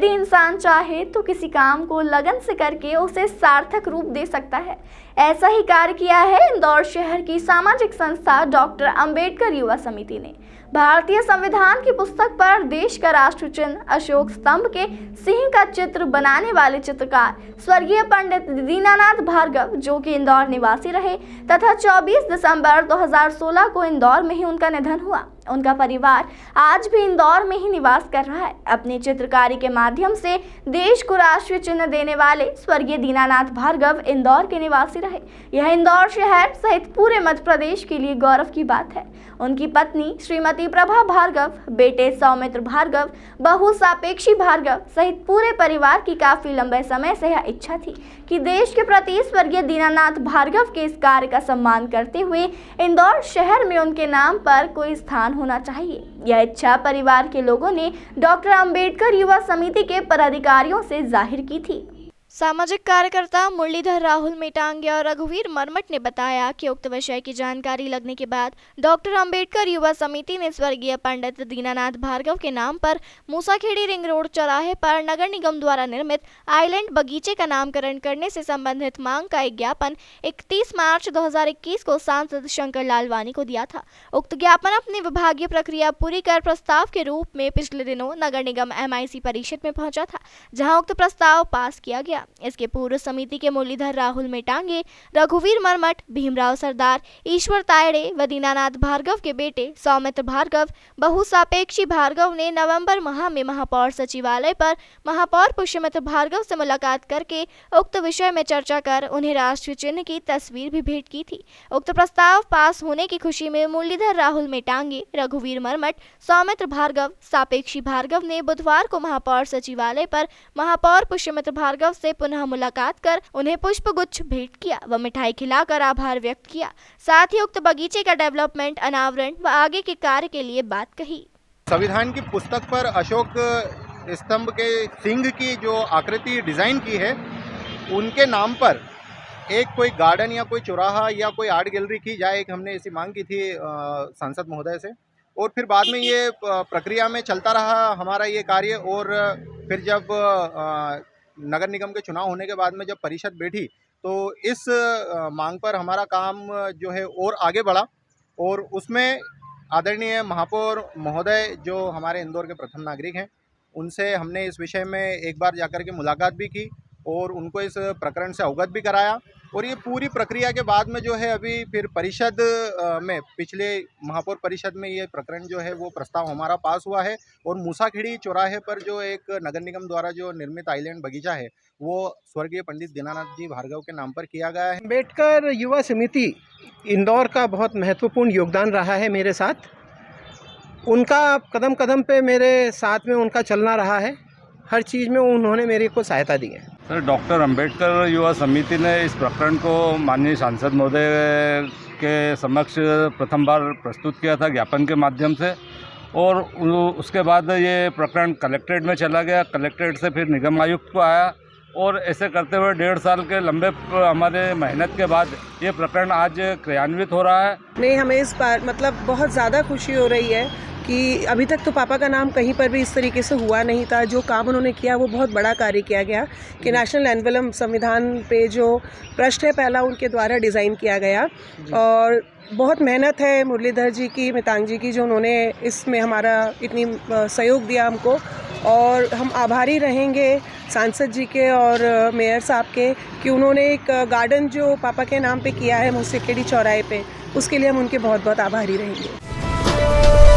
यदि इंसान चाहे तो किसी काम को लगन से करके उसे सार्थक रूप दे सकता है। ऐसा ही कार्य किया है इंदौर शहर की सामाजिक संस्था डॉक्टर अंबेडकर युवा समिति ने। भारतीय संविधान की पुस्तक पर देश का राष्ट्र चिन्ह अशोक स्तंभ के सिंह का चित्र बनाने वाले चित्रकार स्वर्गीय पंडित दीनानाथ भार्गव, जो कि इंदौर निवासी रहे तथा 24 दिसंबर 2016 को इंदौर में ही उनका निधन हुआ। उनका परिवार आज भी इंदौर में ही निवास कर रहा है। अपनी चित्रकारी के माध्यम से देश को राष्ट्रीय चिन्ह देने वाले स्वर्गीय दीनानाथ भार्गव इंदौर के निवासी रहे। यह इंदौर शहर सहित पूरे मध्य प्रदेश के लिए गौरव की बात है। उनकी पत्नी श्रीमती प्रभा भार्गव, बेटे सौमित्र भार्गव, बहू सापेक्षी भार्गव सहित पूरे परिवार की काफी लंबे समय से यह इच्छा थी कि देश के प्रति स्वर्गीय दीनानाथ भार्गव के इस कार्य का सम्मान करते हुए इंदौर शहर में उनके नाम पर कोई स्थान होना चाहिए। यह इच्छा परिवार के लोगों ने डॉक्टर अंबेडकर युवा समिति के पदाधिकारियों से जाहिर की थी। सामाजिक कार्यकर्ता मुरलीधर राहुल मेटांगे और रघुवीर मरमट ने बताया कि उक्त विषय की जानकारी लगने के बाद डॉक्टर अंबेडकर युवा समिति ने स्वर्गीय पंडित दीनानाथ भार्गव के नाम पर मूसाखेड़ी रिंग रोड चौराहे पर नगर निगम द्वारा निर्मित आइलैंड बगीचे का नामकरण करने से संबंधित मांग का एक ज्ञापन 31 मार्च 2021 को सांसद शंकर लालवानी को दिया था। उक्त ज्ञापन अपनी विभागीय प्रक्रिया पूरी कर प्रस्ताव के रूप में पिछले दिनों नगर निगम MIC परिषद में पहुंचा था, जहां उक्त प्रस्ताव पास किया गया। इसके पूर्व समिति के मुरलीधर राहुल मेटांगे, रघुवीर मरमट, भीमराव सरदार, ईश्वर तायड़े व दीनानाथ भार्गव के बेटे सौमित्र भार्गव, बहू सापेक्षी भार्गव ने नवंबर माह में महापौर सचिवालय पर महापौर पुष्यमित्र भार्गव से मुलाकात करके उक्त विषय में चर्चा कर उन्हें राष्ट्रीय चिन्ह की तस्वीर भी भेंट की थी। उक्त प्रस्ताव पास होने की खुशी में मुरलीधर राहुल मेटांगे, रघुवीर मरमट, सौमित्र भार्गव, सापेक्षी भार्गव ने बुधवार को महापौर सचिवालय पर महापौर पुष्यमित्र भार्गव से पुनः मुलाकात कर उन्हें पुष्प गुच्छ भेंट किया व मिठाई खिलाकर आभार व्यक्त किया। साथ ही उक्त बगीचे का डेवलपमेंट, अनावरण व आगे के कार्य के लिए बात कही। संविधान की पुस्तक पर अशोक स्तंभ के सिंह की जो आकृति डिजाइन की है, उनके नाम पर एक कोई गार्डन या कोई चौराहा या कोई आर्ट गैलरी की जाए, एक हमने ऐसी मांग की थी सांसद महोदय से। और फिर बाद में ये प्रक्रिया में चलता रहा हमारा ये कार्य। और फिर जब नगर निगम के चुनाव होने के बाद में जब परिषद बैठी तो इस मांग पर हमारा काम जो है और आगे बढ़ा। और उसमें आदरणीय महापौर महोदय जो हमारे इंदौर के प्रथम नागरिक हैं, उनसे हमने इस विषय में एक बार जाकर के मुलाकात भी की और उनको इस प्रकरण से अवगत भी कराया। और ये पूरी प्रक्रिया के बाद में जो है अभी फिर परिषद में, पिछले महापौर परिषद में ये प्रकरण जो है वो प्रस्ताव हमारा पास हुआ है। और मूसाखेड़ी चौराहे पर जो एक नगर निगम द्वारा जो निर्मित आइलैंड बगीचा है वो स्वर्गीय पंडित दीनानाथ जी भार्गव के नाम पर किया गया है। अंबेडकर युवा समिति इंदौर का बहुत महत्वपूर्ण योगदान रहा है मेरे साथ। उनका कदम कदम पे मेरे साथ में उनका चलना रहा है। हर चीज़ में उन्होंने मेरे को सहायता दी है। सर, डॉक्टर अंबेडकर युवा समिति ने इस प्रकरण को माननीय सांसद महोदय के समक्ष प्रथम बार प्रस्तुत किया था ज्ञापन के माध्यम से। और उसके बाद ये प्रकरण कलेक्ट्रेट में चला गया, कलेक्ट्रेट से फिर निगम आयुक्त को आया। और ऐसे करते हुए 1.5 साल के लंबे हमारे मेहनत के बाद ये प्रकरण आज क्रियान्वित हो रहा है। नहीं, हमें इस बार मतलब बहुत ज़्यादा खुशी हो रही है कि अभी तक तो पापा का नाम कहीं पर भी इस तरीके से हुआ नहीं था। जो काम उन्होंने किया वो बहुत बड़ा कार्य किया गया कि नेशनल एनवेलम संविधान पे जो पृष्ठ है पहला उनके द्वारा डिज़ाइन किया गया। और बहुत मेहनत है मुरलीधर जी की, मेटांग जी की, जो उन्होंने इसमें हमारा इतनी सहयोग दिया हमको। और हम आभारी रहेंगे सांसद जी के और मेयर साहब के कि उन्होंने एक गार्डन जो पापा के नाम पे किया है मूसाखेड़ी चौराहे पे, उसके लिए हम उनके बहुत बहुत आभारी रहेंगे।